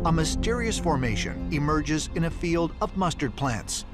a mysterious formation emerges in a field of mustard plants.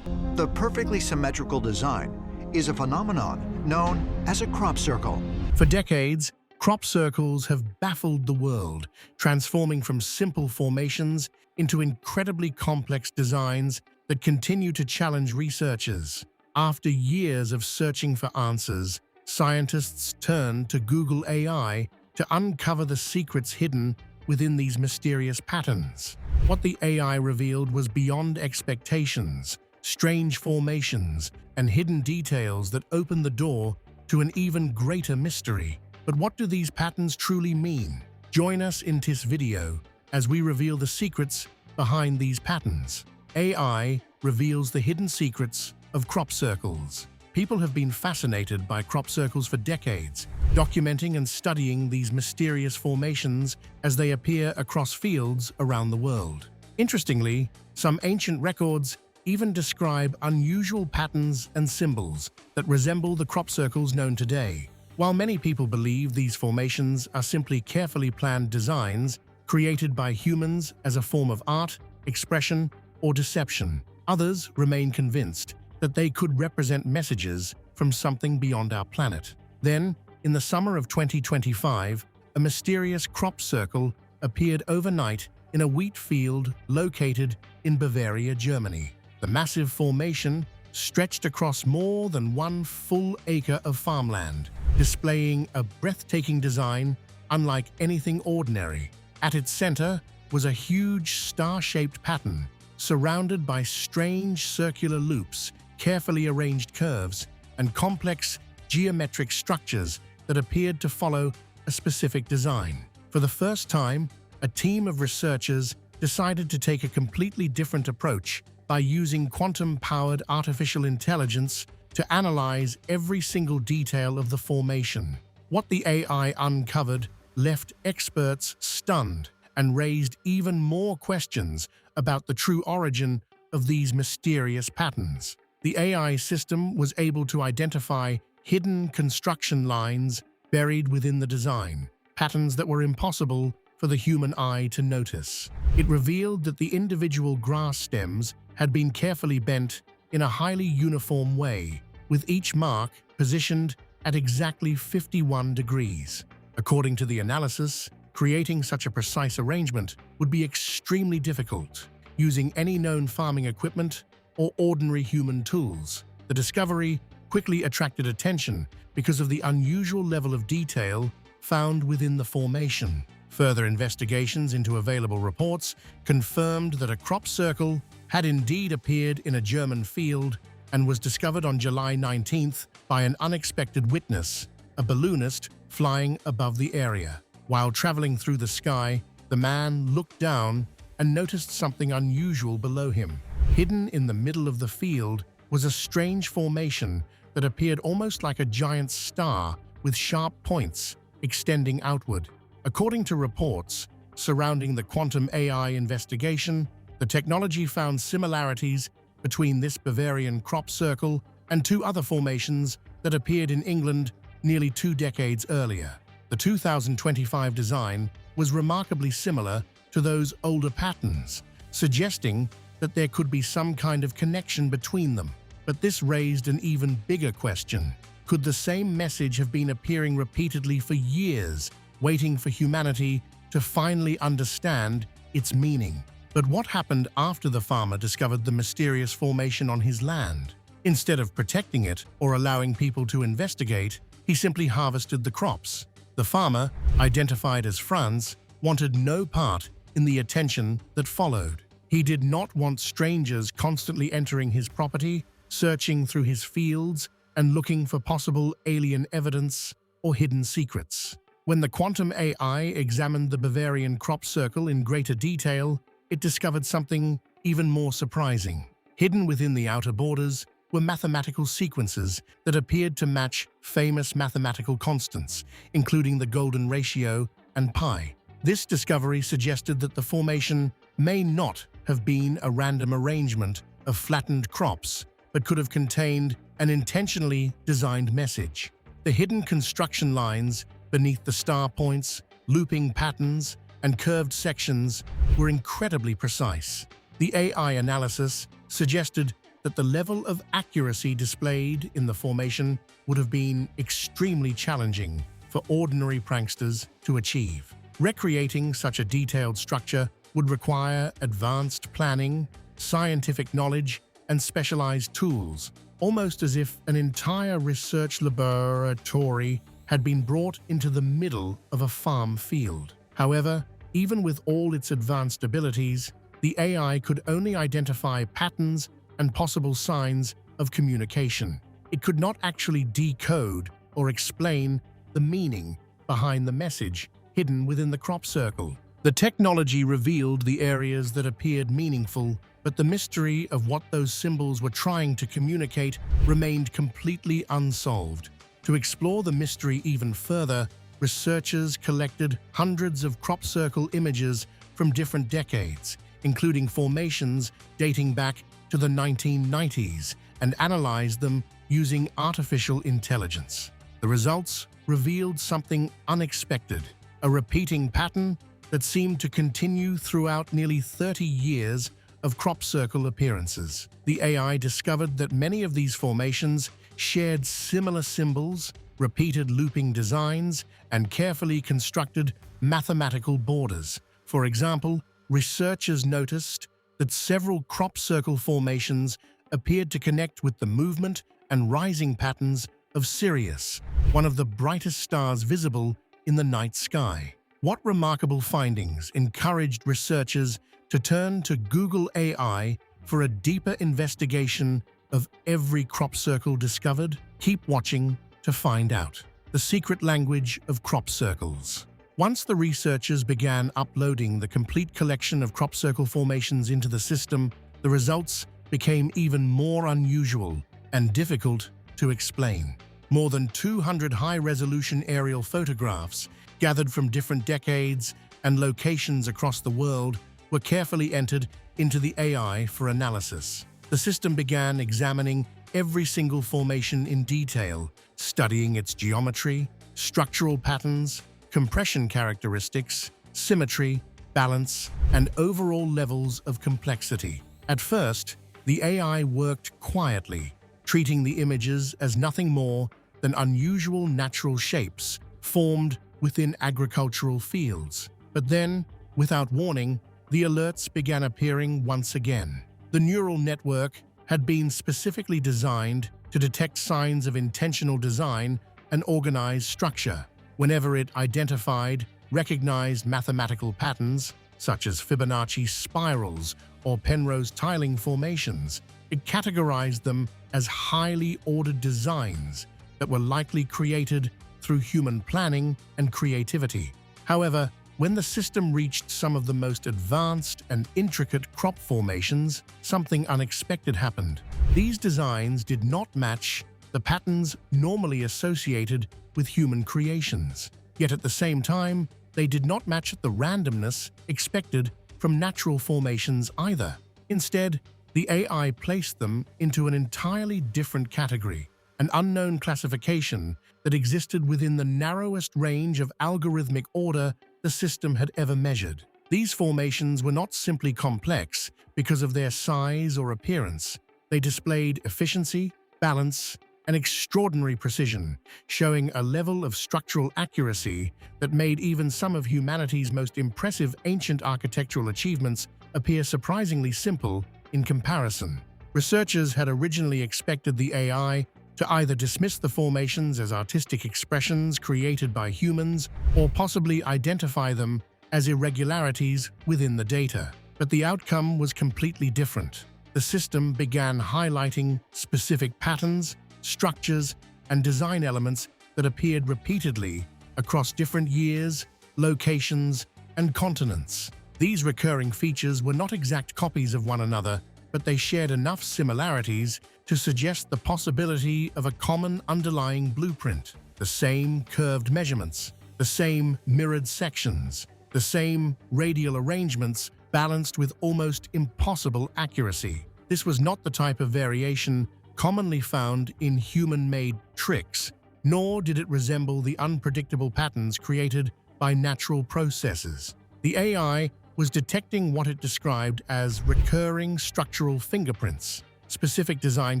The perfectly symmetrical design is a phenomenon known as a crop circle. For decades, crop circles have baffled the world, transforming from simple formations into incredibly complex designs that continue to challenge researchers. After years of searching for answers, scientists turned to Google AI to uncover the secrets hidden within these mysterious patterns. What the AI revealed was beyond expectations, strange formations, and hidden details that open the door to an even greater mystery. But what do these patterns truly mean? Join us in this video as we reveal the secrets behind these patterns. AI reveals the hidden secrets of crop circles. People have been fascinated by crop circles for decades, documenting and studying these mysterious formations as they appear across fields around the world. Interestingly, some ancient records even describe unusual patterns and symbols that resemble the crop circles known today. While many people believe these formations are simply carefully planned designs created by humans as a form of art, expression, or deception, others remain convinced that they could represent messages from something beyond our planet. Then, in the summer of 2025, a mysterious crop circle appeared overnight in a wheat field located in Bavaria, Germany. The massive formation stretched across more than 1 full acre of farmland, displaying a breathtaking design unlike anything ordinary. At its center was a huge star-shaped pattern, surrounded by strange circular loops, carefully arranged curves, and complex geometric structures that appeared to follow a specific design. For the first time, a team of researchers decided to take a completely different approach by using quantum-powered artificial intelligence to analyze every single detail of the formation. What the AI uncovered left experts stunned and raised even more questions about the true origin of these mysterious patterns. The AI system was able to identify hidden construction lines buried within the design, patterns that were impossible for the human eye to notice. It revealed that the individual grass stems had been carefully bent in a highly uniform way, with each mark positioned at exactly 51 degrees. According to the analysis, creating such a precise arrangement would be extremely difficult, using any known farming equipment or ordinary human tools. The discovery quickly attracted attention because of the unusual level of detail found within the formation. Further investigations into available reports confirmed that a crop circle had indeed appeared in a German field and was discovered on July 19th by an unexpected witness, a balloonist flying above the area. While traveling through the sky, the man looked down and noticed something unusual below him. Hidden in the middle of the field was a strange formation that appeared almost like a giant star with sharp points extending outward. According to reports surrounding the quantum AI investigation, the technology found similarities between this Bavarian crop circle and 2 other formations that appeared in England nearly 2 decades earlier. The 2025 design was remarkably similar to those older patterns, suggesting that there could be some kind of connection between them. But this raised an even bigger question. Could the same message have been appearing repeatedly for years, waiting for humanity to finally understand its meaning? But what happened after the farmer discovered the mysterious formation on his land? Instead of protecting it or allowing people to investigate, he simply harvested the crops. The farmer, identified as Franz, wanted no part in the attention that followed. He did not want strangers constantly entering his property, searching through his fields, and looking for possible alien evidence or hidden secrets. When the quantum AI examined the Bavarian crop circle in greater detail, it discovered something even more surprising. Hidden within the outer borders were mathematical sequences that appeared to match famous mathematical constants, including the golden ratio and pi. This discovery suggested that the formation may not have been a random arrangement of flattened crops, but could have contained an intentionally designed message. The hidden construction lines beneath the star points, looping patterns, and curved sections were incredibly precise. The AI analysis suggested that the level of accuracy displayed in the formation would have been extremely challenging for ordinary pranksters to achieve. Recreating such a detailed structure would require advanced planning, scientific knowledge, and specialized tools, almost as if an entire research laboratory had been brought into the middle of a farm field. However, even with all its advanced abilities, the AI could only identify patterns and possible signs of communication. It could not actually decode or explain the meaning behind the message hidden within the crop circle. The technology revealed the areas that appeared meaningful, but the mystery of what those symbols were trying to communicate remained completely unsolved. To explore the mystery even further, researchers collected hundreds of crop circle images from different decades, including formations dating back to the 1990s, and analyzed them using artificial intelligence. The results revealed something unexpected, a repeating pattern that seemed to continue throughout nearly 30 years of crop circle appearances. The AI discovered that many of these formations shared similar symbols, repeated looping designs, and carefully constructed mathematical borders. For example, researchers noticed that several crop circle formations appeared to connect with the movement and rising patterns of Sirius, one of the brightest stars visible in the night sky. What remarkable findings encouraged researchers to turn to Google AI for a deeper investigation of every crop circle discovered? Keep watching to find out. The secret language of crop circles. Once the researchers began uploading the complete collection of crop circle formations into the system, the results became even more unusual and difficult to explain. More than 200 high-resolution aerial photographs gathered from different decades and locations across the world were carefully entered into the AI for analysis. The system began examining every single formation in detail, studying its geometry, structural patterns, compression characteristics, symmetry, balance, and overall levels of complexity. At first, the AI worked quietly, treating the images as nothing more than unusual natural shapes formed within agricultural fields. But then, without warning, the alerts began appearing once again. The neural network had been specifically designed to detect signs of intentional design and organized structure. Whenever it identified recognized mathematical patterns, such as Fibonacci spirals or Penrose tiling formations, it categorized them as highly ordered designs that were likely created through human planning and creativity. However, when the system reached some of the most advanced and intricate crop formations, something unexpected happened. These designs did not match the patterns normally associated with human creations. Yet at the same time, they did not match the randomness expected from natural formations either. Instead, the AI placed them into an entirely different category, an unknown classification that existed within the narrowest range of algorithmic order the system had ever measured. These formations were not simply complex because of their size or appearance. They displayed efficiency, balance, and extraordinary precision, showing a level of structural accuracy that made even some of humanity's most impressive ancient architectural achievements appear surprisingly simple in comparison. Researchers had originally expected the AI to either dismiss the formations as artistic expressions created by humans or possibly identify them as irregularities within the data. But the outcome was completely different. The system began highlighting specific patterns, structures, and design elements that appeared repeatedly across different years, locations, and continents. These recurring features were not exact copies of one another, but they shared enough similarities to suggest the possibility of a common underlying blueprint. The same curved measurements, the same mirrored sections, the same radial arrangements balanced with almost impossible accuracy. This was not the type of variation commonly found in human-made tricks, nor did it resemble the unpredictable patterns created by natural processes. The AI was detecting what it described as recurring structural fingerprints, specific design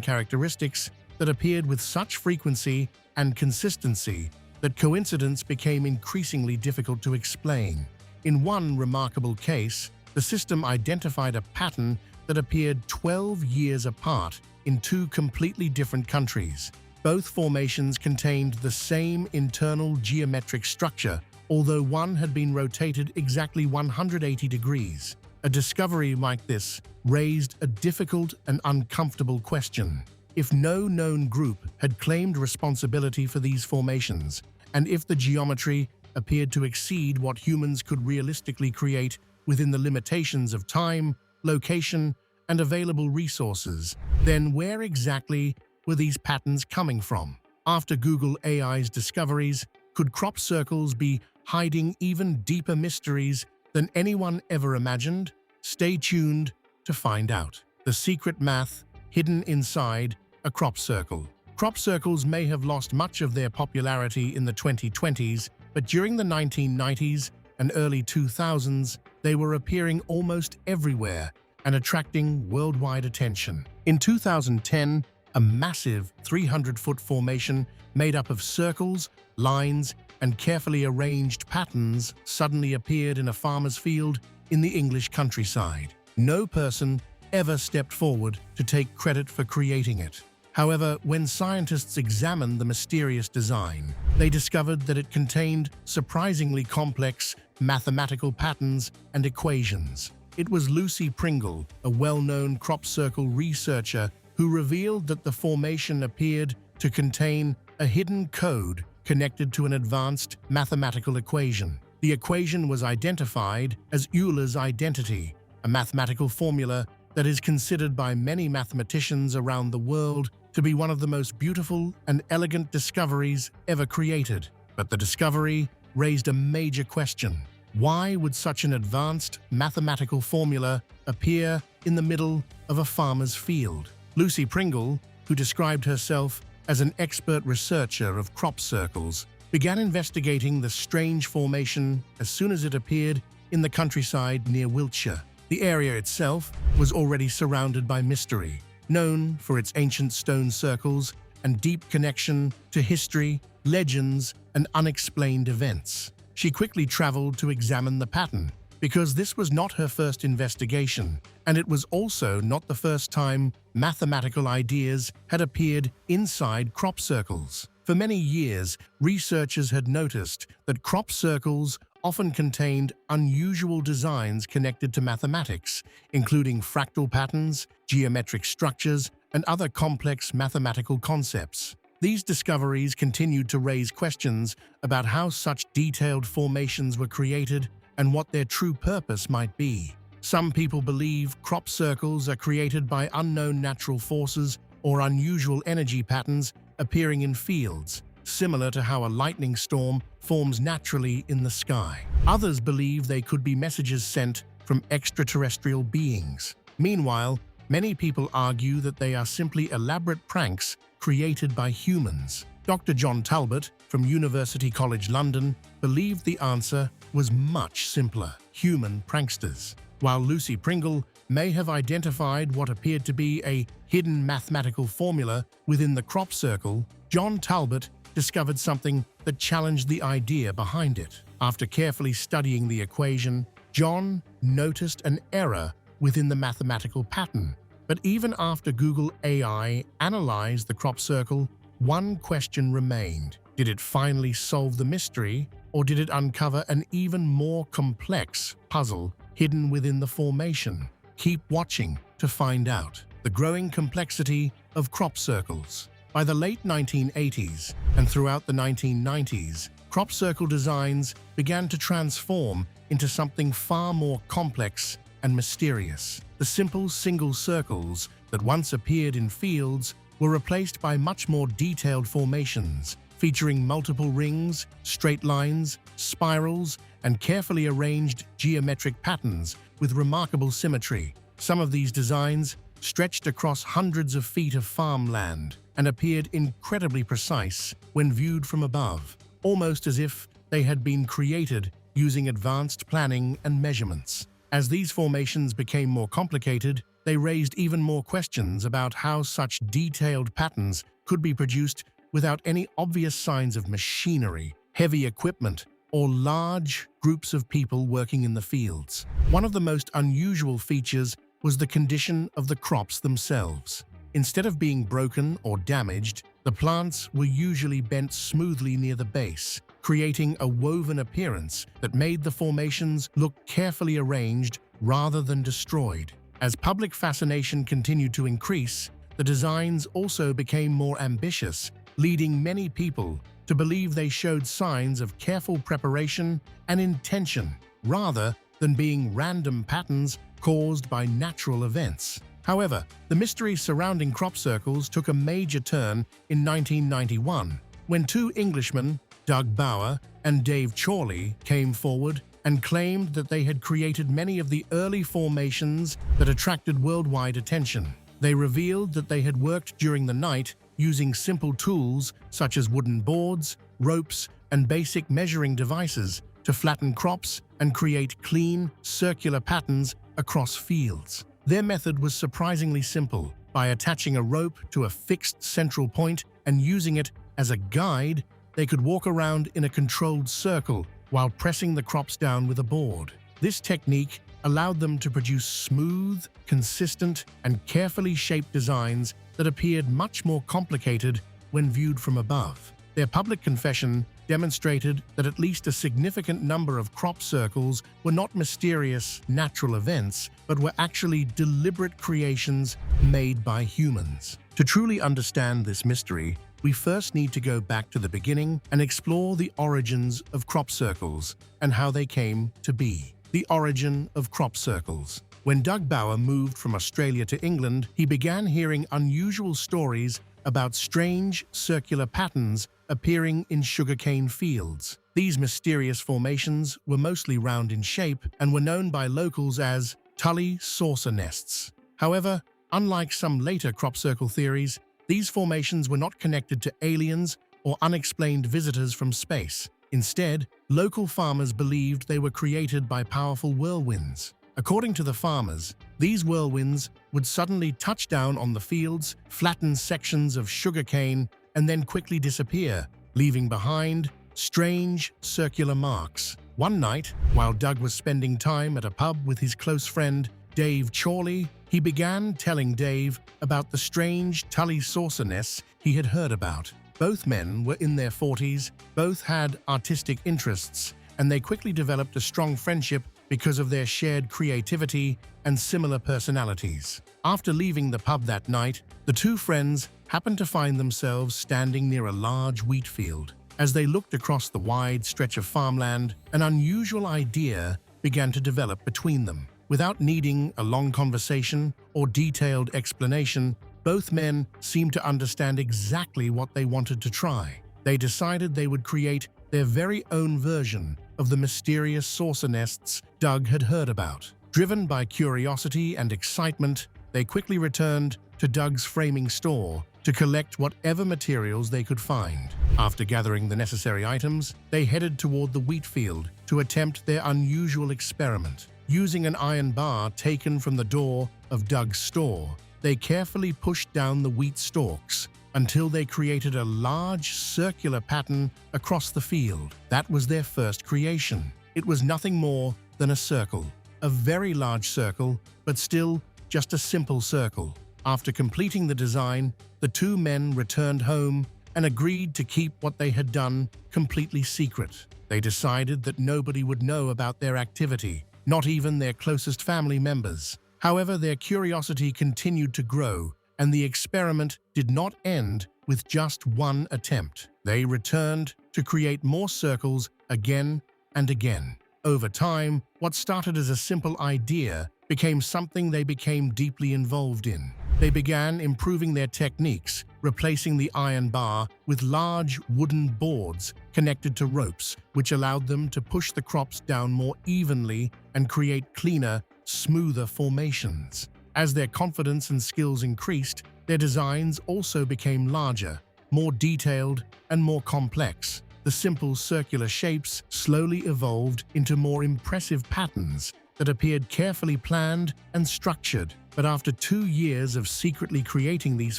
characteristics that appeared with such frequency and consistency that coincidence became increasingly difficult to explain. In one remarkable case, the system identified a pattern that appeared 12 years apart in two completely different countries. Both formations contained the same internal geometric structure, although one had been rotated exactly 180 degrees. A discovery like this raised a difficult and uncomfortable question. If no known group had claimed responsibility for these formations, and if the geometry appeared to exceed what humans could realistically create within the limitations of time, location, and available resources, then where exactly were these patterns coming from? After Google AI's discoveries, could crop circles be hiding even deeper mysteries than anyone ever imagined? Stay tuned to find out. The secret math hidden inside a crop circle. Crop circles may have lost much of their popularity in the 2020s, but during the 1990s and early 2000s, they were appearing almost everywhere and attracting worldwide attention. In 2010, a massive 300-foot formation made up of circles, lines, and carefully arranged patterns suddenly appeared in a farmer's field in the English countryside. No person ever stepped forward to take credit for creating it. However, when scientists examined the mysterious design, they discovered that it contained surprisingly complex mathematical patterns and equations. It was Lucy Pringle, a well-known crop circle researcher, who revealed that the formation appeared to contain a hidden code connected to an advanced mathematical equation. The equation was identified as Euler's identity, a mathematical formula that is considered by many mathematicians around the world to be one of the most beautiful and elegant discoveries ever created. But the discovery raised a major question. Why would such an advanced mathematical formula appear in the middle of a farmer's field? Lucy Pringle, who described herself as an expert researcher of crop circles, began investigating the strange formation as soon as it appeared in the countryside near Wiltshire. The area itself was already surrounded by mystery, known for its ancient stone circles and deep connection to history, legends, and unexplained events. She quickly traveled to examine the pattern, because this was not her first investigation, and it was also not the first time mathematical ideas had appeared inside crop circles. For many years, researchers had noticed that crop circles often contained unusual designs connected to mathematics, including fractal patterns, geometric structures, and other complex mathematical concepts. These discoveries continued to raise questions about how such detailed formations were created and what their true purpose might be. Some people believe crop circles are created by unknown natural forces or unusual energy patterns appearing in fields, similar to how a lightning storm forms naturally in the sky. Others believe they could be messages sent from extraterrestrial beings. Meanwhile, many people argue that they are simply elaborate pranks created by humans. Dr. John Talbot from University College London believed the answer was much simpler: human pranksters. While Lucy Pringle may have identified what appeared to be a hidden mathematical formula within the crop circle, John Talbot discovered something that challenged the idea behind it. After carefully studying the equation, John noticed an error within the mathematical pattern. But even after Google AI analyzed the crop circle, one question remained. Did it finally solve the mystery, or did it uncover an even more complex puzzle hidden within the formation? Keep watching to find out. The growing complexity of crop circles. By the late 1980s and throughout the 1990s, crop circle designs began to transform into something far more complex and mysterious. The simple single circles that once appeared in fields were replaced by much more detailed formations, featuring multiple rings, straight lines, spirals, and carefully arranged geometric patterns with remarkable symmetry. Some of these designs stretched across hundreds of feet of farmland and appeared incredibly precise when viewed from above, almost as if they had been created using advanced planning and measurements. As these formations became more complicated, they raised even more questions about how such detailed patterns could be produced without any obvious signs of machinery, heavy equipment, or large groups of people working in the fields. One of the most unusual features was the condition of the crops themselves. Instead of being broken or damaged, the plants were usually bent smoothly near the base, creating a woven appearance that made the formations look carefully arranged rather than destroyed. As public fascination continued to increase, the designs also became more ambitious, leading many people to believe they showed signs of careful preparation and intention, rather than being random patterns caused by natural events. However, the mystery surrounding crop circles took a major turn in 1991, when two Englishmen, Doug Bower and Dave Chorley, came forward and claimed that they had created many of the early formations that attracted worldwide attention. They revealed that they had worked during the night using simple tools such as wooden boards, ropes, and basic measuring devices to flatten crops and create clean, circular patterns across fields. Their method was surprisingly simple. By attaching a rope to a fixed central point and using it as a guide, they could walk around in a controlled circle while pressing the crops down with a board. This technique allowed them to produce smooth, consistent, and carefully shaped designs that appeared much more complicated when viewed from above. Their public confession demonstrated that at least a significant number of crop circles were not mysterious natural events, but were actually deliberate creations made by humans. To truly understand this mystery, we first need to go back to the beginning and explore the origins of crop circles and how they came to be. The origin of crop circles. When Doug Bower moved from Australia to England, he began hearing unusual stories about strange circular patterns appearing in sugarcane fields. These mysterious formations were mostly round in shape and were known by locals as Tully saucer nests. However, unlike some later crop circle theories, these formations were not connected to aliens or unexplained visitors from space. Instead, local farmers believed they were created by powerful whirlwinds. According to the farmers, these whirlwinds would suddenly touch down on the fields, flatten sections of sugarcane, and then quickly disappear, leaving behind strange circular marks. One night, while Doug was spending time at a pub with his close friend, Dave Chorley, he began telling Dave about the strange Tully saucer nests he had heard about. Both men were in their 40s, both had artistic interests, and they quickly developed a strong friendship because of their shared creativity and similar personalities. After leaving the pub that night, the two friends happened to find themselves standing near a large wheat field. As they looked across the wide stretch of farmland, an unusual idea began to develop between them. Without needing a long conversation or detailed explanation, both men seemed to understand exactly what they wanted to try. They decided they would create their very own version of the mysterious saucer nests Doug had heard about. Driven by curiosity and excitement, they quickly returned to Doug's framing store to collect whatever materials they could find. After gathering the necessary items, they headed toward the wheat field to attempt their unusual experiment. Using an iron bar taken from the door of Doug's store, they carefully pushed down the wheat stalks until they created a large circular pattern across the field. That was their first creation. It was nothing more than a circle. A very large circle, but still just a simple circle. After completing the design, the two men returned home and agreed to keep what they had done completely secret. They decided that nobody would know about their activity, not even their closest family members. However, their curiosity continued to grow, and the experiment did not end with just one attempt. They returned to create more circles again and again. Over time, what started as a simple idea became something they became deeply involved in. They began improving their techniques, replacing the iron bar with large wooden boards connected to ropes, which allowed them to push the crops down more evenly and create cleaner, smoother formations. As their confidence and skills increased, their designs also became larger, more detailed, and more complex. the simple circular shapes slowly evolved into more impressive patterns that appeared carefully planned and structured. But after 2 years of secretly creating these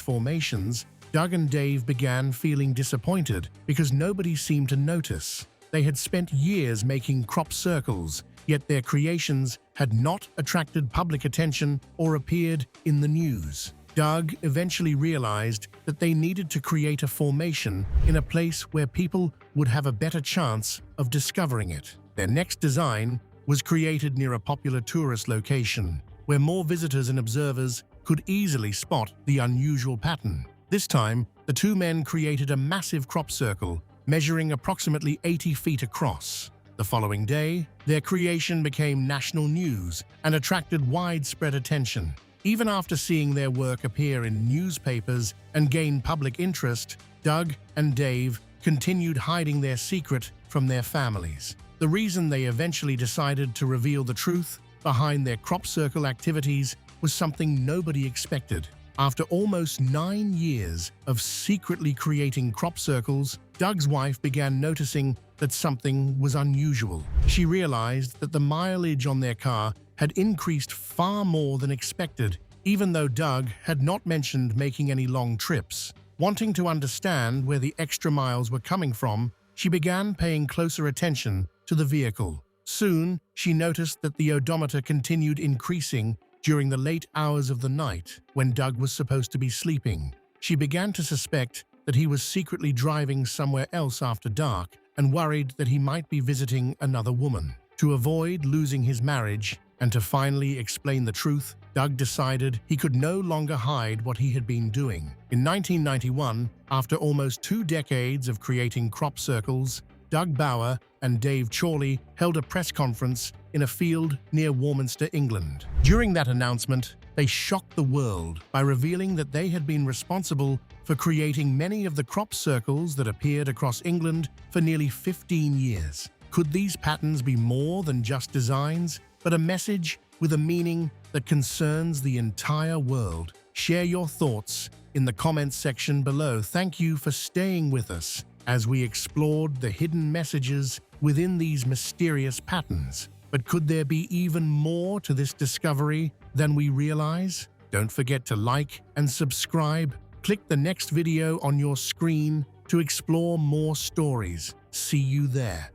formations, Doug and Dave began feeling disappointed because nobody seemed to notice. They had spent years making crop circles, yet their creations had not attracted public attention or appeared in the news. Doug eventually realized that they needed to create a formation in a place where people would have a better chance of discovering it. Their next design was created near a popular tourist location, where more visitors and observers could easily spot the unusual pattern. This time, the two men created a massive crop circle measuring approximately 80 feet across. The following day, their creation became national news and attracted widespread attention. Even after seeing their work appear in newspapers and gain public interest, Doug and Dave continued hiding their secret from their families. The reason they eventually decided to reveal the truth behind their crop circle activities was something nobody expected. After almost 9 years of secretly creating crop circles, Doug's wife began noticing that something was unusual. She realized that the mileage on their car had increased far more than expected, even though Doug had not mentioned making any long trips. Wanting to understand where the extra miles were coming from, she began paying closer attention to the vehicle. Soon, she noticed that the odometer continued increasing during the late hours of the night when Doug was supposed to be sleeping. She began to suspect that he was secretly driving somewhere else after dark and worried that he might be visiting another woman. To avoid losing his marriage and to finally explain the truth, Doug decided he could no longer hide what he had been doing. In 1991, after almost 2 decades of creating crop circles, Doug Bauer and Dave Chorley held a press conference in a field near Warminster, England. During that announcement, they shocked the world by revealing that they had been responsible for creating many of the crop circles that appeared across England for nearly 15 years. Could these patterns be more than just designs, but a message with a meaning that concerns the entire world? Share your thoughts in the comments section below. Thank you for staying with us as we explored the hidden messages within these mysterious patterns. But could there be even more to this discovery than we realize? Don't forget to like and subscribe. Click the next video on your screen to explore more stories. See you there.